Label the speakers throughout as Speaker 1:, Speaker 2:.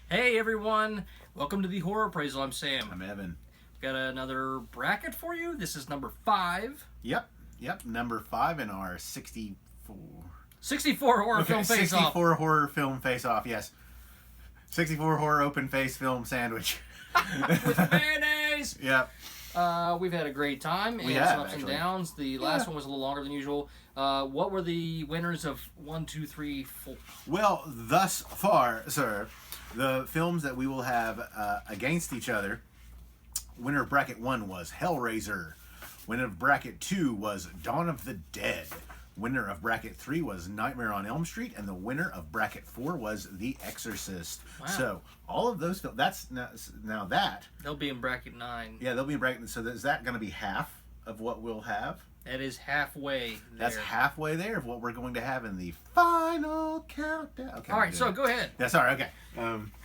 Speaker 1: Hey everyone, welcome to the Horror Appraisal. I'm Sam.
Speaker 2: I'm Evan.
Speaker 1: Got another bracket for you. This is number 5.
Speaker 2: Yep. Number 5 in our 64.
Speaker 1: 64 horror film face off.
Speaker 2: 64 horror film face off. Yes. 64 horror open face film sandwich.
Speaker 1: With mayonnaise.
Speaker 2: Yep.
Speaker 1: We've had a great time.
Speaker 2: We
Speaker 1: and
Speaker 2: have,
Speaker 1: some ups
Speaker 2: actually.
Speaker 1: and downs. The last one was a little longer than usual. What were the winners of 1, 2, 3, 4?
Speaker 2: Well, thus far, sir, the films that we will have against each other. Winner of bracket 1 was Hellraiser. Winner of bracket 2 was Dawn of the Dead. Winner of bracket 3 was Nightmare on Elm Street, and the winner of bracket 4 was The Exorcist.
Speaker 1: Wow.
Speaker 2: So all of those films. That's now that.
Speaker 1: They'll be in bracket 9.
Speaker 2: Yeah, they'll be in bracket. So is that going to be half of what we'll have?
Speaker 1: That is halfway there.
Speaker 2: That's halfway there of what we're going to have in the final countdown. Okay.
Speaker 1: All right, so go ahead.
Speaker 2: Yeah, sorry. Okay.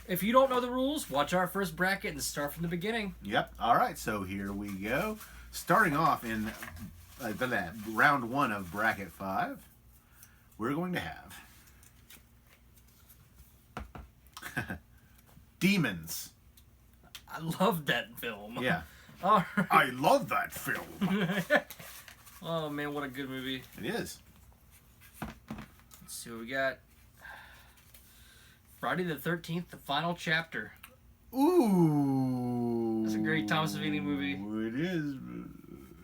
Speaker 1: If you don't know the rules, watch our first bracket and start from the beginning.
Speaker 2: Yep. All right. So here we go. Starting off in round 1 of bracket 5, we're going to have Demons.
Speaker 1: I love that film.
Speaker 2: Yeah.
Speaker 1: All right.
Speaker 2: I love that film.
Speaker 1: Oh man, what a good movie.
Speaker 2: It is.
Speaker 1: Let's see what we got. Friday the 13th, the final chapter.
Speaker 2: Ooh.
Speaker 1: It's a great Tom Savini movie.
Speaker 2: It is.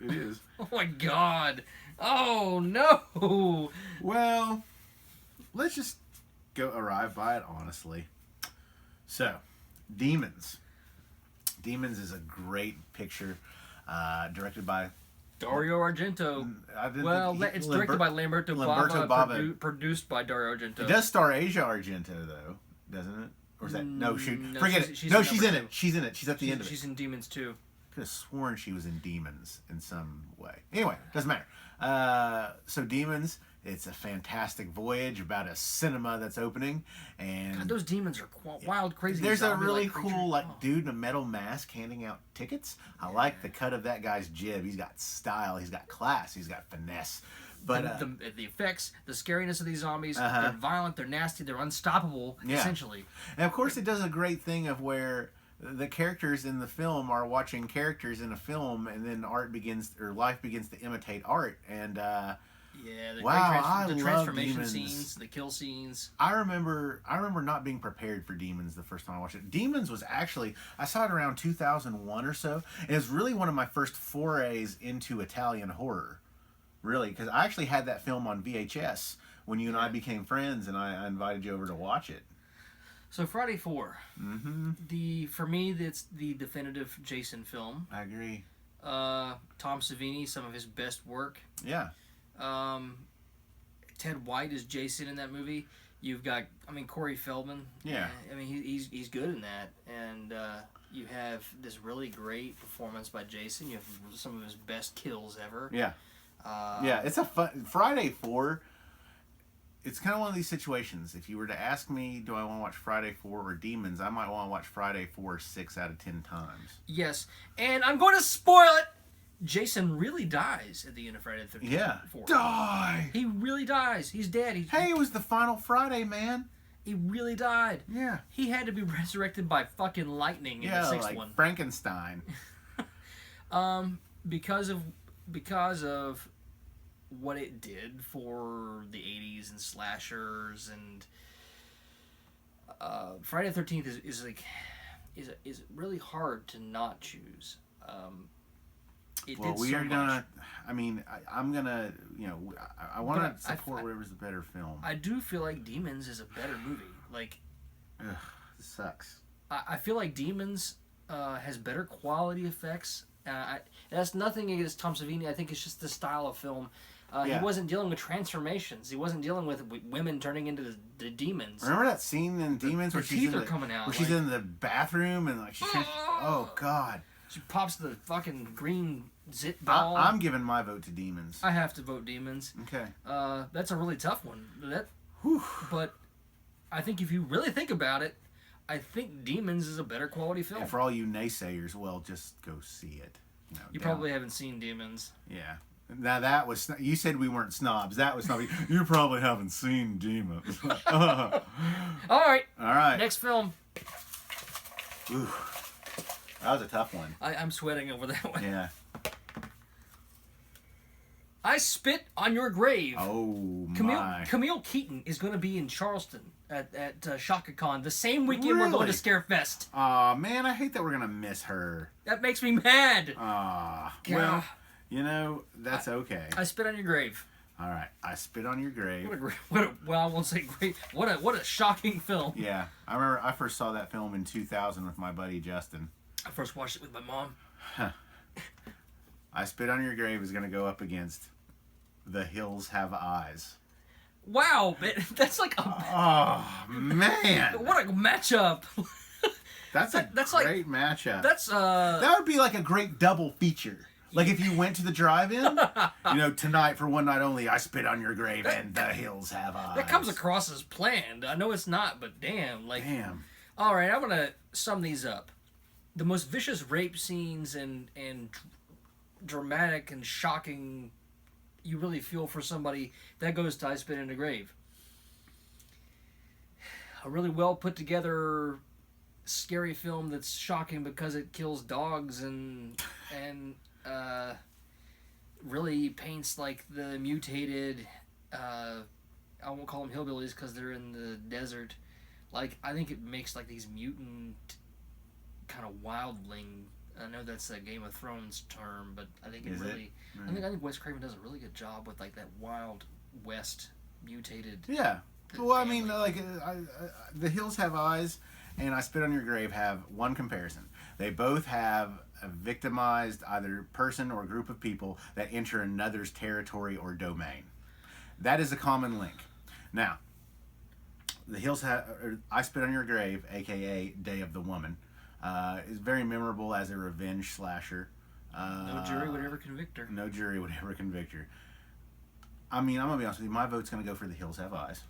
Speaker 2: It is.
Speaker 1: Oh my god. Oh no.
Speaker 2: Well, let's just arrive by it honestly. So, Demons. Demons is a great picture, directed by
Speaker 1: Dario Argento. It's directed by Lamberto Bava, produced by Dario Argento.
Speaker 2: It does star Asia Argento though, doesn't it? Or is that no?
Speaker 1: No,
Speaker 2: Forget it.
Speaker 1: she's
Speaker 2: No,
Speaker 1: in
Speaker 2: she's
Speaker 1: number
Speaker 2: in
Speaker 1: two.
Speaker 2: it. She's in it. She's at the end of it.
Speaker 1: She's in Demons too.
Speaker 2: Could have sworn she was in Demons in some way. Anyway, doesn't matter. So Demons, it's a fantastic voyage about a cinema that's opening, and
Speaker 1: God, those demons are wild, crazy.
Speaker 2: there's a
Speaker 1: zombie-like
Speaker 2: really
Speaker 1: creatures.
Speaker 2: cool
Speaker 1: Oh.
Speaker 2: dude in a metal mask handing out tickets. I like the cut of that guy's jib. He's got style. He's got class. He's got finesse. But
Speaker 1: the effects, the scariness of these zombies,
Speaker 2: Uh-huh.
Speaker 1: they're violent, they're nasty, they're unstoppable,
Speaker 2: Yeah.
Speaker 1: essentially.
Speaker 2: and of course, it does a great thing of where the characters in the film are watching characters in a film, and then life begins to imitate art. And
Speaker 1: Yeah, the
Speaker 2: Wow,
Speaker 1: the
Speaker 2: I love
Speaker 1: transformation
Speaker 2: Demons.
Speaker 1: scenes, the kill scenes.
Speaker 2: I remember not being prepared for Demons the first time I watched it. Demons was actually, I saw it around 2001 or so, and it was really one of my first forays into Italian horror. Really, because I actually had that film on VHS when you and I became friends, and I invited you over to watch it.
Speaker 1: So Friday 4.
Speaker 2: Mm-hmm.
Speaker 1: For me, that's the definitive Jason film.
Speaker 2: I agree.
Speaker 1: Tom Savini, some of his best work.
Speaker 2: Yeah.
Speaker 1: Ted White is Jason in that movie. You've got, Corey Feldman.
Speaker 2: Yeah.
Speaker 1: He's good in that, and you have this really great performance by Jason. You have some of his best kills ever.
Speaker 2: Yeah.
Speaker 1: Uh,
Speaker 2: It's a fun Friday 4. It's kind of one of these situations. If you were to ask me, do I want to watch Friday 4 or Demons, I might want to watch Friday 4 6 out of 10 times.
Speaker 1: Yes, and I'm going to spoil it. Jason really dies at the end of Friday the 13th.
Speaker 2: Yeah.
Speaker 1: 4.
Speaker 2: Die.
Speaker 1: He really dies. He's dead.
Speaker 2: Hey, it was the final Friday, man.
Speaker 1: He really died.
Speaker 2: Yeah.
Speaker 1: He had to be resurrected by fucking lightning in the
Speaker 2: Yeah,
Speaker 1: sixth
Speaker 2: like
Speaker 1: one.
Speaker 2: Frankenstein.
Speaker 1: Because of what it did for the 80s and slashers, and Friday the 13th is really hard to not choose. It
Speaker 2: Well,
Speaker 1: did
Speaker 2: we
Speaker 1: so
Speaker 2: are
Speaker 1: much.
Speaker 2: gonna. I'm gonna. I want
Speaker 1: But
Speaker 2: to support whatever's the better film.
Speaker 1: I do feel like Demons is a better movie. Like,
Speaker 2: Ugh, this sucks.
Speaker 1: I feel like Demons has better quality effects. That's nothing against Tom Savini. I think it's just the style of film.
Speaker 2: Yeah.
Speaker 1: He wasn't dealing with transformations. He wasn't dealing with women turning into the demons.
Speaker 2: Remember that scene in Demons
Speaker 1: the
Speaker 2: where she's
Speaker 1: teeth
Speaker 2: in
Speaker 1: are coming out,
Speaker 2: where she's
Speaker 1: like-
Speaker 2: in the bathroom and like oh God.
Speaker 1: She pops the fucking green zit ball.
Speaker 2: I'm giving my vote to Demons.
Speaker 1: I have to vote Demons.
Speaker 2: Okay.
Speaker 1: That's a really tough one.
Speaker 2: Whew.
Speaker 1: But I think if you really think about it, I think Demons is a better quality film.
Speaker 2: And for all you naysayers, well, just go see it.
Speaker 1: You probably haven't seen Demons.
Speaker 2: Yeah. Now that was, you said we weren't snobs. That was snobby. You probably haven't seen Demons.
Speaker 1: All right.
Speaker 2: All right.
Speaker 1: Next film.
Speaker 2: Ooh, that was a tough one.
Speaker 1: I'm sweating over that one.
Speaker 2: Yeah.
Speaker 1: I Spit on Your Grave.
Speaker 2: Oh my.
Speaker 1: Camille Keaton is going to be in Charleston at Shaka Khan the same weekend we're going
Speaker 2: Really?
Speaker 1: to Scarefest.
Speaker 2: Aw, man, I hate that we're gonna miss her.
Speaker 1: That makes me mad.
Speaker 2: Well,
Speaker 1: God.
Speaker 2: you know, that's okay.
Speaker 1: I Spit on Your Grave.
Speaker 2: All right, I Spit on Your Grave.
Speaker 1: Well, I won't say great. What a shocking film.
Speaker 2: Yeah, I remember I first saw that film in 2000 with my buddy Justin.
Speaker 1: I first watched it with my mom.
Speaker 2: I Spit on Your Grave is gonna go up against The Hills Have Eyes.
Speaker 1: Wow, man, that's like a
Speaker 2: Oh man,
Speaker 1: what a matchup.
Speaker 2: that's a
Speaker 1: that's like-
Speaker 2: great matchup.
Speaker 1: That's
Speaker 2: That would be like a great double feature. Like if you went to the drive-in, you know, tonight for one night only, I Spit on Your Grave and The Hills Have Eyes.
Speaker 1: that comes across as planned. I know it's not, but damn, like.
Speaker 2: Damn.
Speaker 1: All right, I'm gonna sum these up. The most vicious rape scenes and dramatic and shocking. You really feel for somebody that goes to I Spit in the Grave. A really well put together, scary film that's shocking because it kills dogs and really paints like the mutated. I won't call them hillbillies because they're in the desert. Like I think it makes like these mutant kind of wildling. I know that's a Game of Thrones term, but I think it
Speaker 2: Is it?
Speaker 1: really. I think Wes Craven does a really good job with like that Wild West mutated.
Speaker 2: Yeah. Well, I
Speaker 1: family.
Speaker 2: mean, like, The Hills Have Eyes and I Spit on Your Grave have one comparison. They both have a victimized either person or group of people that enter another's territory or domain. That is a common link. Now, The Hills Have, or I Spit on Your Grave, aka Day of the Woman, is very memorable as a revenge slasher.
Speaker 1: No jury would ever convict her.
Speaker 2: No jury would ever convict her. I mean, I'm gonna be honest with you. My vote's gonna go for The Hills Have Eyes.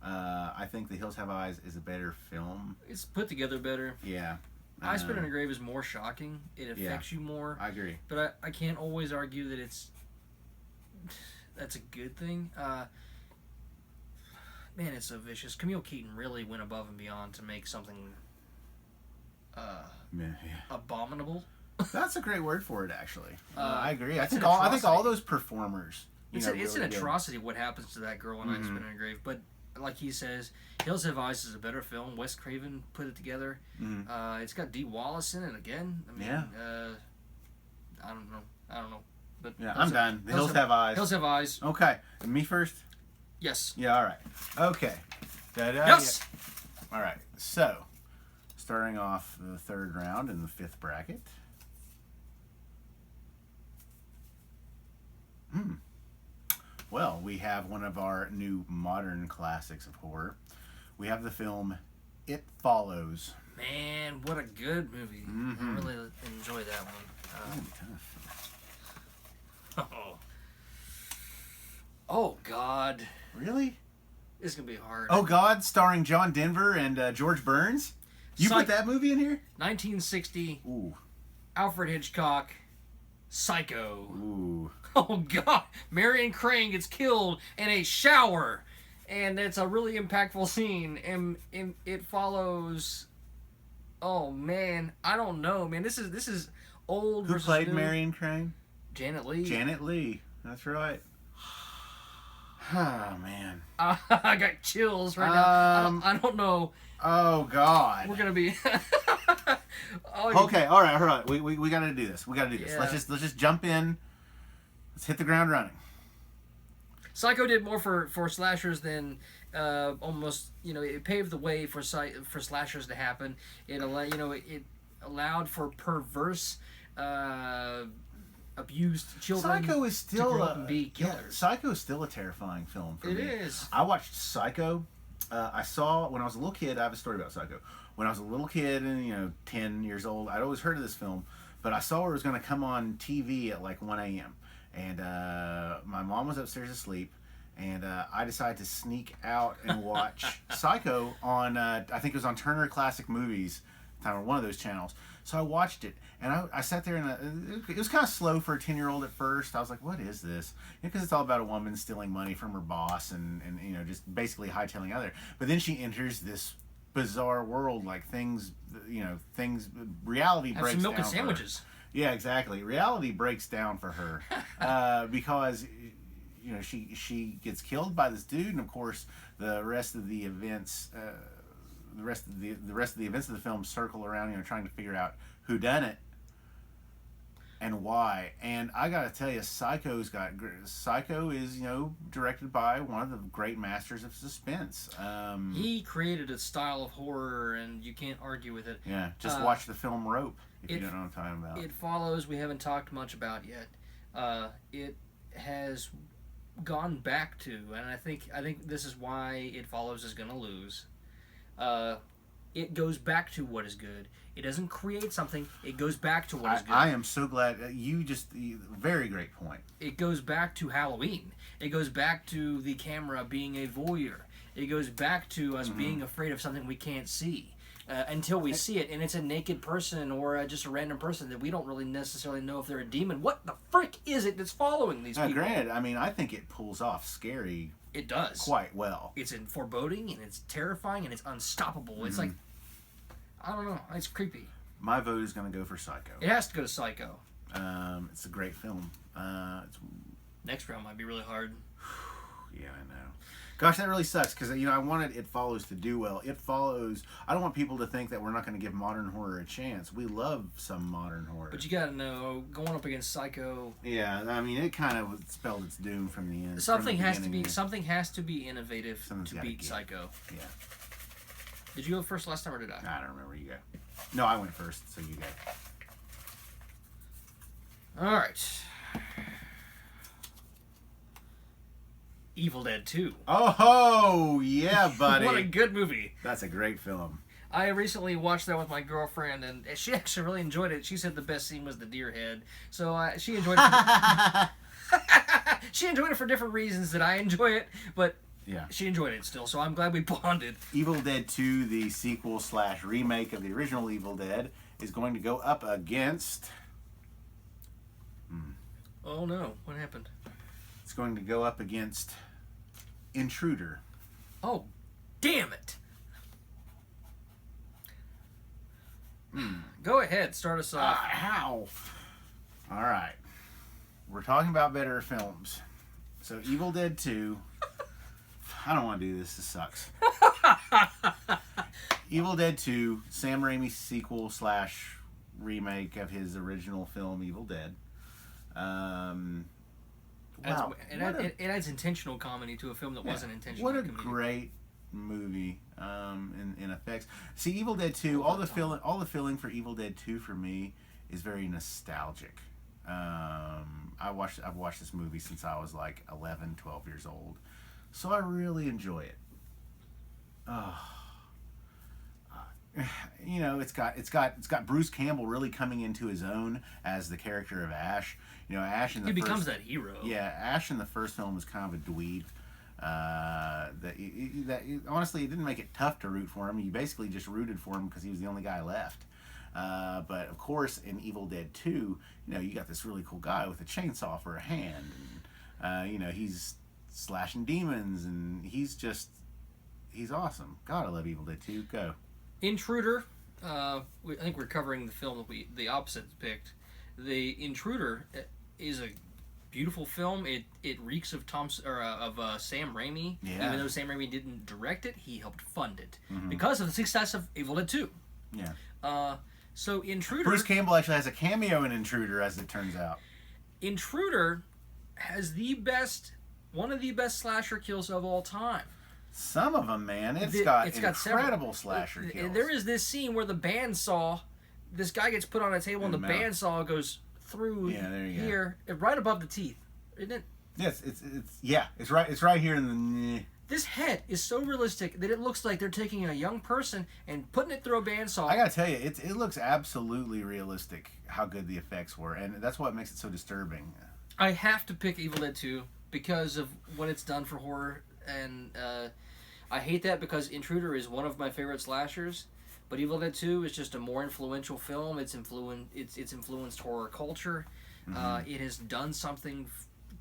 Speaker 2: I think The Hills Have Eyes is a better film.
Speaker 1: It's put together better.
Speaker 2: Yeah.
Speaker 1: I Spit on a Grave is more shocking. It affects you more.
Speaker 2: I agree.
Speaker 1: But I can't always argue that that's a good thing. Man, it's so vicious. Camille Keaton really went above and beyond to make something
Speaker 2: Yeah.
Speaker 1: abominable.
Speaker 2: That's a great word for it, actually. I agree. I
Speaker 1: it's
Speaker 2: think
Speaker 1: an
Speaker 2: all
Speaker 1: atrocity.
Speaker 2: those performers.
Speaker 1: It's
Speaker 2: really
Speaker 1: an
Speaker 2: did.
Speaker 1: atrocity what happens to that girl in I Spit on a Grave. But like he says, Hills Have Eyes is a better film. Wes Craven put it together. It's got Dee Wallace in it again. I mean,
Speaker 2: Yeah.
Speaker 1: I don't know. But
Speaker 2: Yeah, I'm done. The Hills Have Eyes.
Speaker 1: Hills Have Eyes.
Speaker 2: Okay. And me first?
Speaker 1: Yes.
Speaker 2: Yeah, all right. Okay. Da-da,
Speaker 1: Yes.
Speaker 2: yeah. All right. So, starting off the third round in the fifth bracket. Well, we have one of our new modern classics of horror. We have the film It Follows.
Speaker 1: Man, what a good movie. I really enjoyed that one. Oh, God.
Speaker 2: Really?
Speaker 1: It's going to be hard.
Speaker 2: Oh God, starring John Denver and George Burns. You put that movie in here?
Speaker 1: 1960,
Speaker 2: Ooh,
Speaker 1: Alfred Hitchcock, Psycho.
Speaker 2: ooh.
Speaker 1: Oh, God. Marion Crane gets killed in a shower. And it's a really impactful scene. And it follows... Oh, man. I don't know, man. This is old
Speaker 2: Who
Speaker 1: versus
Speaker 2: played
Speaker 1: new.
Speaker 2: Marion Crane?
Speaker 1: Janet Leigh.
Speaker 2: Janet Leigh. That's right. Oh man.
Speaker 1: I got chills right now. I don't know.
Speaker 2: Oh God.
Speaker 1: We're gonna be.
Speaker 2: Okay. All right. We got to do this.
Speaker 1: Yeah.
Speaker 2: Let's just jump in. Let's hit the ground running.
Speaker 1: Psycho did more for slashers than almost. It paved the way for slashers to happen. It allowed for perverse. Abused children.
Speaker 2: Psycho is still
Speaker 1: to grow up and be killers.
Speaker 2: Psycho is still a terrifying film for
Speaker 1: It
Speaker 2: me.
Speaker 1: is.
Speaker 2: I watched Psycho. I saw when I was a little kid. I have a story about Psycho. When I was a little kid and 10 years old, I'd always heard of this film, but I saw where it was going to come on TV at like 1 a.m. And my mom was upstairs asleep, and I decided to sneak out and watch Psycho on. I think it was on Turner Classic Movies, or one of those channels. So I watched it, and I sat there, and it was kind of slow for a 10-year-old at first. I was like, what is this? Because it's all about a woman stealing money from her boss and just basically hightailing out there. But then she enters this bizarre world. Like reality
Speaker 1: Have
Speaker 2: breaks
Speaker 1: some milk
Speaker 2: down
Speaker 1: and
Speaker 2: for her.
Speaker 1: sandwiches.
Speaker 2: Yeah, exactly. Reality breaks down for her because she gets killed by this dude, and of course the rest of the events, the rest of the events of the film circle around trying to figure out who done it and why. And I gotta tell you, Psycho is directed by one of the great masters of suspense.
Speaker 1: He created a style of horror, and you can't argue with it.
Speaker 2: Yeah, just watch the film Rope if you don't know what I'm talking about.
Speaker 1: It Follows, we haven't talked much about yet. It has gone back to, and I think this is why It Follows is going to lose. It goes back to what is good. It doesn't create something. It goes back to what is good.
Speaker 2: I am so glad very great point.
Speaker 1: It goes back to Halloween. It goes back to the camera being a voyeur. It goes back to us being afraid of something we can't see until we see it, and it's a naked person or just a random person that we don't really necessarily know if they're a demon. What the frick is it that's following these people?
Speaker 2: Granted, I mean, I think it pulls off scary.
Speaker 1: It does
Speaker 2: quite well.
Speaker 1: It's in foreboding, and it's terrifying, and it's unstoppable. It's like, I don't know. It's creepy.
Speaker 2: My vote is going to go for Psycho.
Speaker 1: It has to go to Psycho.
Speaker 2: It's a great film.
Speaker 1: Next round might be really hard.
Speaker 2: Yeah, I know. Gosh, that really sucks because I wanted It Follows to do well. It Follows. I don't want people to think that we're not going to give modern horror a chance. We love some modern horror.
Speaker 1: But you got to know, going up against Psycho.
Speaker 2: Yeah, I mean, it kind of spelled its doom from the end.
Speaker 1: Something has to be innovative to beat Psycho.
Speaker 2: Yeah.
Speaker 1: Did you go first last time, or did I?
Speaker 2: I don't remember. You go. No, I went first, so you go.
Speaker 1: All right. Evil Dead 2.
Speaker 2: Oh, yeah, buddy.
Speaker 1: What a good movie.
Speaker 2: That's a great film.
Speaker 1: I recently watched that with my girlfriend, and she actually really enjoyed it. She said the best scene was the deer head. So she enjoyed it. She enjoyed it for different reasons that I enjoy it, but
Speaker 2: yeah,
Speaker 1: she enjoyed it still, so I'm glad we bonded.
Speaker 2: Evil Dead 2, the sequel / remake of the original Evil Dead, is going to go up against...
Speaker 1: Oh no, what happened?
Speaker 2: It's going to go up against Intruder.
Speaker 1: Oh, damn it! Go ahead, start us off.
Speaker 2: How? All right. We're talking about better films. So Evil Dead 2... I don't want to do this. This sucks. Evil Dead 2, Sam Raimi's sequel / remake of his original film Evil Dead. Wow.
Speaker 1: It adds intentional comedy to a film that wasn't intentional.
Speaker 2: What a great movie in effects. See, Evil Dead 2, all the feeling for Evil Dead 2 for me is very nostalgic. I've watched this movie since I was like 11, 12 years old. So I really enjoy it. It's got Bruce Campbell really coming into his own as the character of Ash. Ash in the
Speaker 1: he becomes that hero.
Speaker 2: Yeah, Ash in the first film was kind of a dweeb. Honestly, it didn't make it tough to root for him. You basically just rooted for him because he was the only guy left. But of course, in Evil Dead 2, you got this really cool guy with a chainsaw for a hand, and he's slashing demons, and he's awesome. God, I love Evil Dead 2. Go.
Speaker 1: Intruder. I think we're covering the film that the opposite picked. The Intruder is a beautiful film. It reeks of Sam Raimi.
Speaker 2: Yeah.
Speaker 1: Even though Sam Raimi didn't direct it, he helped fund it because of the success of Evil Dead 2.
Speaker 2: Yeah.
Speaker 1: So Intruder.
Speaker 2: Bruce Campbell actually has a cameo in Intruder, as it turns out.
Speaker 1: Intruder has one of the best slasher kills of all time.
Speaker 2: Some of them, man. It's got incredible slasher kills.
Speaker 1: There is this scene where the bandsaw, this guy gets put on a table and the bandsaw goes through here, right above the teeth. Isn't it?
Speaker 2: Yes, it's right here in the...
Speaker 1: This head is so realistic that it looks like they're taking a young person and putting it through a bandsaw.
Speaker 2: I gotta tell you, it looks absolutely realistic how good the effects were, and that's what makes it so disturbing.
Speaker 1: I have to pick Evil Dead 2 because of what it's done for horror, and I hate that because Intruder is one of my favorite slashers, but Evil Dead 2 is just a more influential film. It's influenced horror culture. It has done something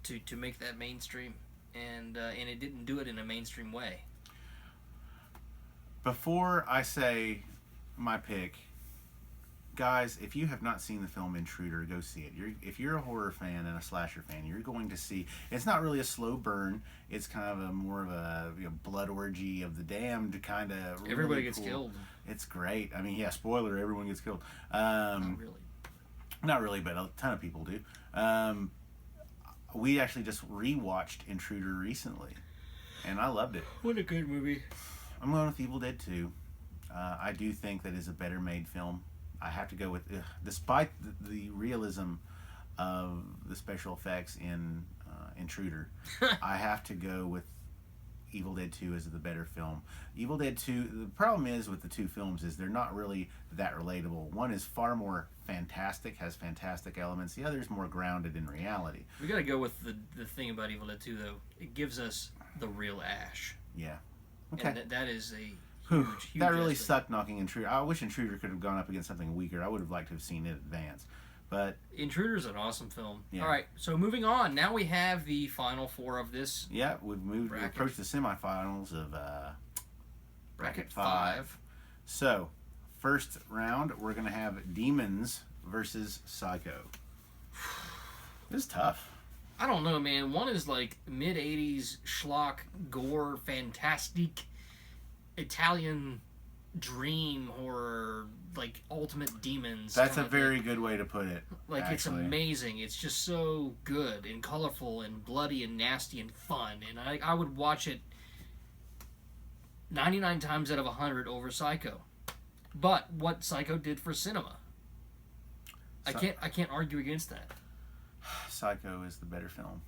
Speaker 1: to make that mainstream, and it didn't do it in a mainstream way.
Speaker 2: Before I say my pick, guys, if you have not seen the film Intruder, go see it. If you're a horror fan and a slasher fan, you're going to see. It's not really a slow burn. It's kind of a more of a blood orgy of the damned kind of. Really
Speaker 1: Everybody gets
Speaker 2: cool.
Speaker 1: killed.
Speaker 2: It's great. I mean, yeah, spoiler: everyone gets killed.
Speaker 1: Not really.
Speaker 2: Not really, but a ton of people do. We actually just rewatched Intruder recently, and I loved it.
Speaker 1: What a good movie.
Speaker 2: I'm going with Evil Dead 2. I do think that is a better made film. I have to go with, despite the realism of the special effects in Intruder, I have to go with Evil Dead 2 as the better film. Evil Dead 2, the problem is with the two films is they're not really that relatable. One is far more fantastic, has fantastic elements. The other is more grounded in reality.
Speaker 1: We gotta go with the thing about Evil Dead 2, though. It gives us the real Ash.
Speaker 2: Yeah. Okay.
Speaker 1: And that is a
Speaker 2: Whew,
Speaker 1: huge
Speaker 2: that really
Speaker 1: aspect.
Speaker 2: sucked knocking Intruder. I wish Intruder could have gone up against something weaker. I would have liked to have seen it advance. But
Speaker 1: Intruder's an awesome film.
Speaker 2: Yeah.
Speaker 1: All right, so moving on. Now we have the final four of this
Speaker 2: yeah, we've
Speaker 1: Bracket.
Speaker 2: approached the semifinals of
Speaker 1: bracket
Speaker 2: five.
Speaker 1: 5.
Speaker 2: So, first round, we're going to have Demons versus Psycho. This is tough.
Speaker 1: I don't know, man. One is like mid-80s schlock, gore, fantastic, Italian dream horror, like ultimate demons.
Speaker 2: That's a
Speaker 1: kinda
Speaker 2: very
Speaker 1: thing.
Speaker 2: good way to put it.
Speaker 1: Like, it's
Speaker 2: actually.
Speaker 1: amazing. It's just so good and colorful and bloody and nasty and fun. And I would watch it 99 times out of 100 over Psycho. But what Psycho did for cinema, I can't argue against that.
Speaker 2: Psycho is the better film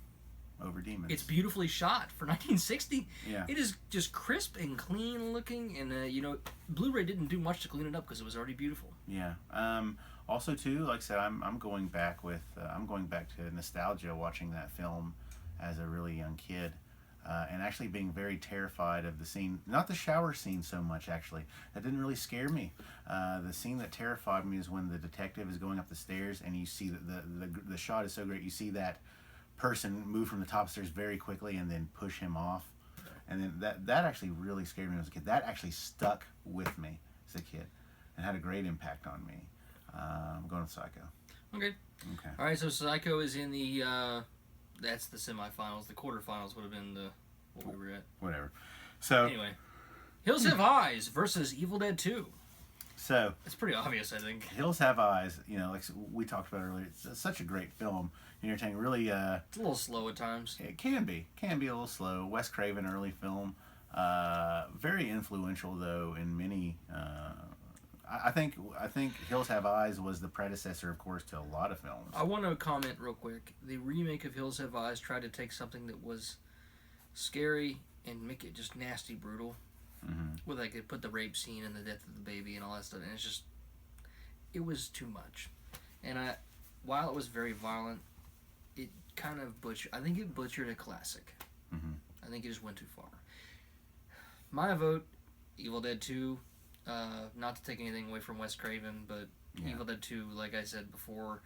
Speaker 2: over Demons.
Speaker 1: It's beautifully shot for 1960.
Speaker 2: Yeah.
Speaker 1: It is just crisp and clean looking, and Blu-ray didn't do much to clean it up because it was already beautiful.
Speaker 2: Yeah. Also, too, like I said, I'm going back to nostalgia watching that film as a really young kid, and actually being very terrified of the scene. Not the shower scene so much, actually. That didn't really scare me. The scene that terrified me is when the detective is going up the stairs, and you see that the shot is so great. You see that person move from the top stairs very quickly and then push him off. And then that actually really scared me as a kid. That actually stuck with me as a kid and had a great impact on me. I'm going with Psycho.
Speaker 1: Okay.
Speaker 2: Okay.
Speaker 1: All right, so Psycho is in the that's the semifinals. The quarterfinals would have been what we were at.
Speaker 2: Whatever. So
Speaker 1: Anyway, Hills Have Eyes versus Evil Dead 2.
Speaker 2: So
Speaker 1: It's pretty obvious, I think.
Speaker 2: Hills Have Eyes. Like we talked about earlier, it's such a great film. Entertaining. Really.
Speaker 1: It's a little slow at times.
Speaker 2: It can be a little slow. Wes Craven early film. Very influential though in many. I think Hills Have Eyes was the predecessor, of course, to a lot of films.
Speaker 1: I want to comment real quick. The remake of Hills Have Eyes tried to take something that was scary and make it just nasty, brutal.
Speaker 2: Mm-hmm.
Speaker 1: Where they could put the rape scene and the death of the baby and all that stuff, and it was too much. And while it was very violent, it kind of I think it butchered a classic.
Speaker 2: Mm-hmm.
Speaker 1: I think it just went too far. My vote, Evil Dead 2. Not to take anything away from Wes Craven, but
Speaker 2: Yeah.
Speaker 1: Evil Dead 2, like I said before,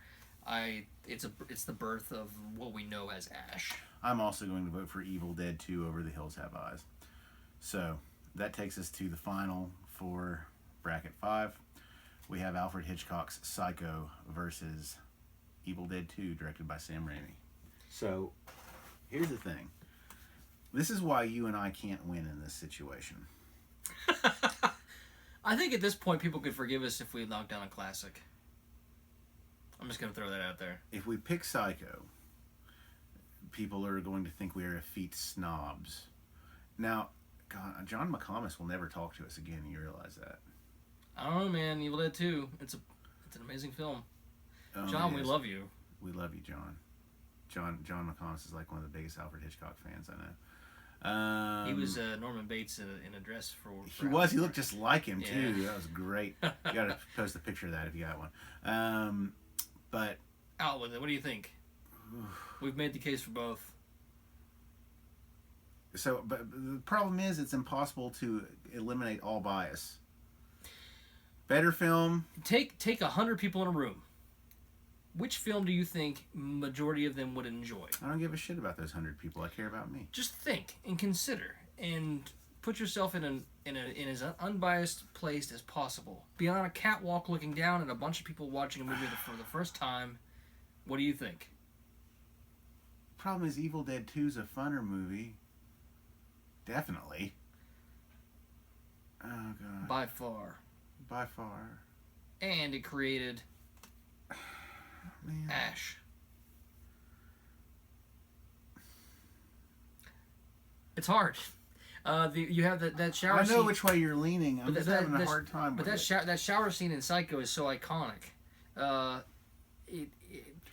Speaker 1: it's the birth of what we know as Ash.
Speaker 2: I'm also going to vote for Evil Dead 2 over The Hills Have Eyes. So that takes us to the final for bracket 5. We have Alfred Hitchcock's Psycho versus Evil Dead 2, directed by Sam Raimi. So here's the thing. This is why you and I can't win in this situation.
Speaker 1: I think at this point people could forgive us if we knock down a classic. I'm just going to throw that out there.
Speaker 2: If we pick Psycho, people are going to think we are effete snobs. Now, God, John McComas will never talk to us again. You realize that?
Speaker 1: I don't know, man. Evil Dead 2. It's an amazing film.
Speaker 2: Oh,
Speaker 1: John,
Speaker 2: it
Speaker 1: we
Speaker 2: is.
Speaker 1: love you.
Speaker 2: We love you, John. John McComas is like one of the biggest Alfred Hitchcock fans I know.
Speaker 1: He was Norman Bates in a dress for
Speaker 2: He was. He looked just like him too.
Speaker 1: Yeah.
Speaker 2: That was great. You got to post a picture of that if you got one. But
Speaker 1: Out with it. What do you think? We've made the case for both.
Speaker 2: but the problem is it's impossible to eliminate all bias. Better film.
Speaker 1: Take 100 people in a room. Which film do you think majority of them would enjoy?
Speaker 2: I don't give a shit about those 100 people. I care about me.
Speaker 1: Just think and consider and put yourself in as unbiased place as possible. Be on a catwalk looking down at a bunch of people watching a movie for the first time. What do you think?
Speaker 2: Problem is, Evil Dead 2 is a funner movie. Definitely. Oh god.
Speaker 1: By far.
Speaker 2: By far.
Speaker 1: And it created
Speaker 2: Man.
Speaker 1: Ash. It's hard. You have that shower
Speaker 2: I know
Speaker 1: scene.
Speaker 2: which way you're leaning. I'm just having a hard time
Speaker 1: But
Speaker 2: with it.
Speaker 1: that shower scene in Psycho is so iconic.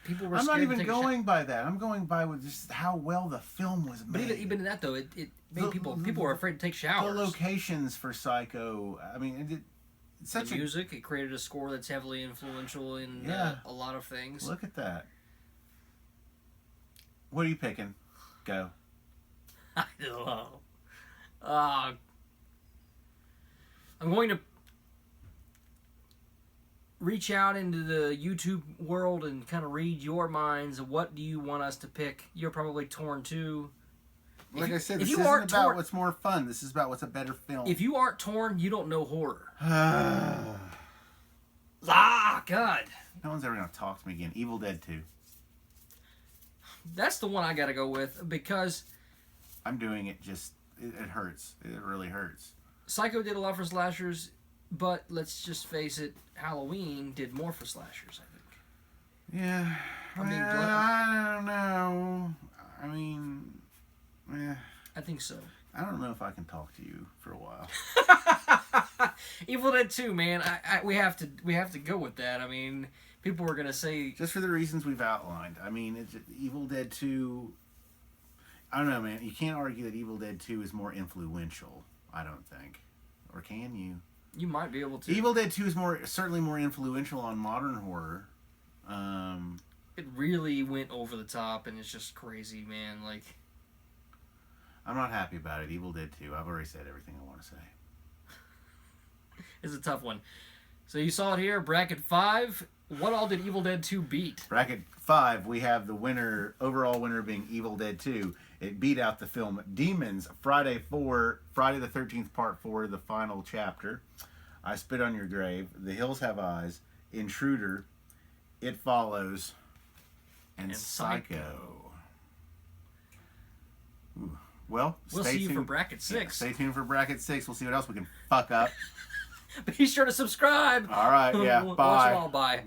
Speaker 1: People were
Speaker 2: I'm not
Speaker 1: scared to
Speaker 2: even
Speaker 1: take
Speaker 2: going by that. I'm going by with just how well the film was
Speaker 1: But
Speaker 2: made.
Speaker 1: even in that though, it made people were afraid to take
Speaker 2: The
Speaker 1: showers.
Speaker 2: locations for Psycho. I mean, it's such
Speaker 1: The music, it created a score that's heavily influential in a lot of things.
Speaker 2: Look at that. What are you picking? Go.
Speaker 1: I don't know. I'm going to reach out into the YouTube world and kind of read your minds. What do you want us to pick? You're probably torn too.
Speaker 2: Like I said,
Speaker 1: if
Speaker 2: this
Speaker 1: you
Speaker 2: isn't
Speaker 1: aren't
Speaker 2: about
Speaker 1: torn-
Speaker 2: what's more fun. This is about what's a better film.
Speaker 1: If you aren't torn, you don't know horror.
Speaker 2: No
Speaker 1: God.
Speaker 2: one's ever going to talk to me again. Evil Dead 2.
Speaker 1: That's the one I got to go with because
Speaker 2: I'm doing it just... It hurts. It really hurts.
Speaker 1: Psycho did a lot for slashers, but let's just face it, Halloween did more for slashers, I think.
Speaker 2: Yeah.
Speaker 1: I'm being blunt.
Speaker 2: I don't know. I mean...
Speaker 1: I think so.
Speaker 2: I don't know if I can talk to you for a while.
Speaker 1: Evil Dead 2, man. We have to go with that. I mean, people were gonna say
Speaker 2: Just for the reasons we've outlined. I mean, it's Evil Dead 2... I don't know, man. You can't argue that Evil Dead 2 is more influential, I don't think. Or can you?
Speaker 1: you might be able to.
Speaker 2: Evil Dead 2 is certainly more influential on modern horror.
Speaker 1: It really went over the top, and it's just crazy, man. Like,
Speaker 2: I'm not happy about it. Evil Dead 2. I've already said everything I want to say.
Speaker 1: it's a tough one. So you saw it here, bracket 5. What all did Evil Dead 2 beat?
Speaker 2: Bracket 5, we have the overall winner being Evil Dead 2. It beat out the film Demons, Friday the 13th, Part 4, the final chapter. I Spit on Your Grave, The Hills Have Eyes, Intruder, It Follows, and Psycho. Ooh. Well,
Speaker 1: We'll
Speaker 2: stay
Speaker 1: see you
Speaker 2: tuned
Speaker 1: for bracket 6.
Speaker 2: Yeah, stay tuned for bracket 6. We'll see what else we can fuck up.
Speaker 1: Be sure to subscribe.
Speaker 2: All right, yeah,
Speaker 1: Watch
Speaker 2: bye.
Speaker 1: it all. Bye.